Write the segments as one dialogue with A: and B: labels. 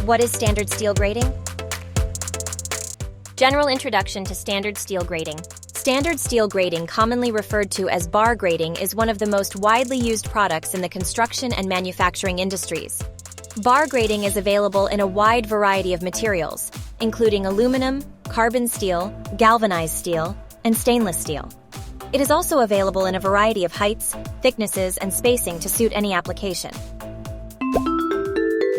A: What is standard steel grating? General introduction to standard steel grating. Standard steel grating, commonly referred to as bar grating, is one of the most widely used products in the construction and manufacturing industries. Bar grating is available in a wide variety of materials, including aluminum, carbon steel, galvanized steel, and stainless steel. It is also available in a variety of heights, thicknesses, and spacing to suit any application.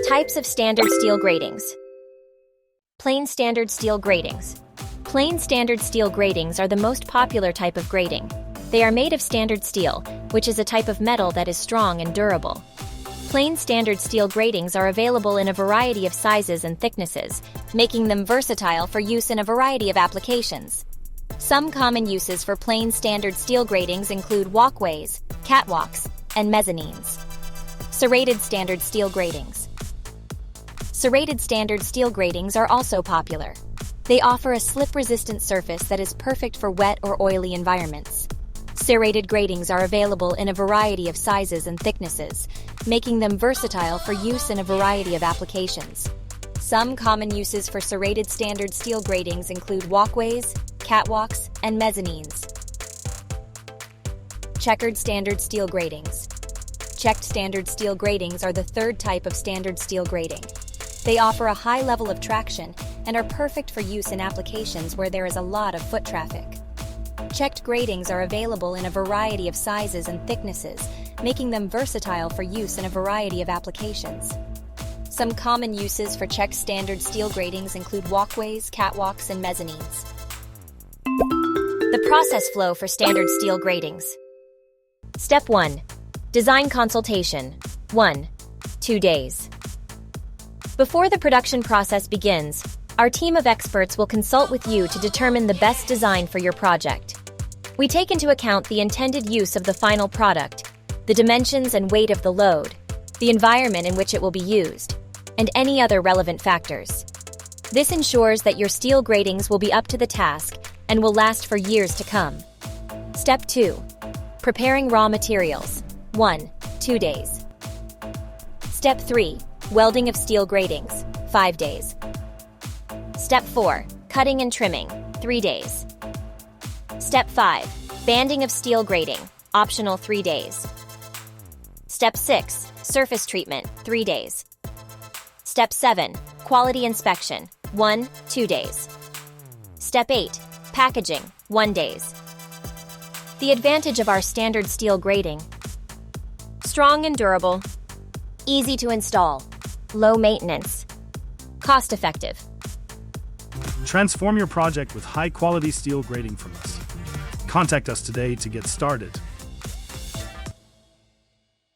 A: Types of standard steel gratings. Plain standard steel gratings. Plain standard steel gratings are the most popular type of grating. They are made of standard steel, which is a type of metal that is strong and durable. Plain standard steel gratings are available in a variety of sizes and thicknesses, making them versatile for use in a variety of applications. Some common uses for plain standard steel gratings include walkways, catwalks, and mezzanines. Serrated standard steel gratings. Serrated standard steel gratings are also popular. They offer a slip-resistant surface that is perfect for wet or oily environments. Serrated gratings are available in a variety of sizes and thicknesses, making them versatile for use in a variety of applications. Some common uses for serrated standard steel gratings include walkways, catwalks, and mezzanines. Checkered standard steel gratings. Checked standard steel gratings are the third type of standard steel grating. They offer a high level of traction and are perfect for use in applications where there is a lot of foot traffic. Checked gratings are available in a variety of sizes and thicknesses, making them versatile for use in a variety of applications. Some common uses for checked standard steel gratings include walkways, catwalks, and mezzanines. The process flow for standard steel gratings. Step 1. Design consultation. 1. 2 days. Before the production process begins, our team of experts will consult with you to determine the best design for your project. We take into account the intended use of the final product, the dimensions and weight of the load, the environment in which it will be used, and any other relevant factors. This ensures that your steel gratings will be up to the task and will last for years to come. Step 2. Preparing raw materials. 1. 2 days. Step 3. Welding of steel gratings. 5 days. Step 4. Cutting and trimming. 3 days. Step 5. Banding of steel grating. Optional 3 days. Step 6. Surface treatment. 3 days. Step 7. Quality inspection. 1-2 days. Step 8. Packaging. 1 days. The advantage of our standard steel grating: strong and durable, easy to install, low maintenance, cost-effective.
B: Transform your project with high-quality steel grating from us. Contact us today to get started.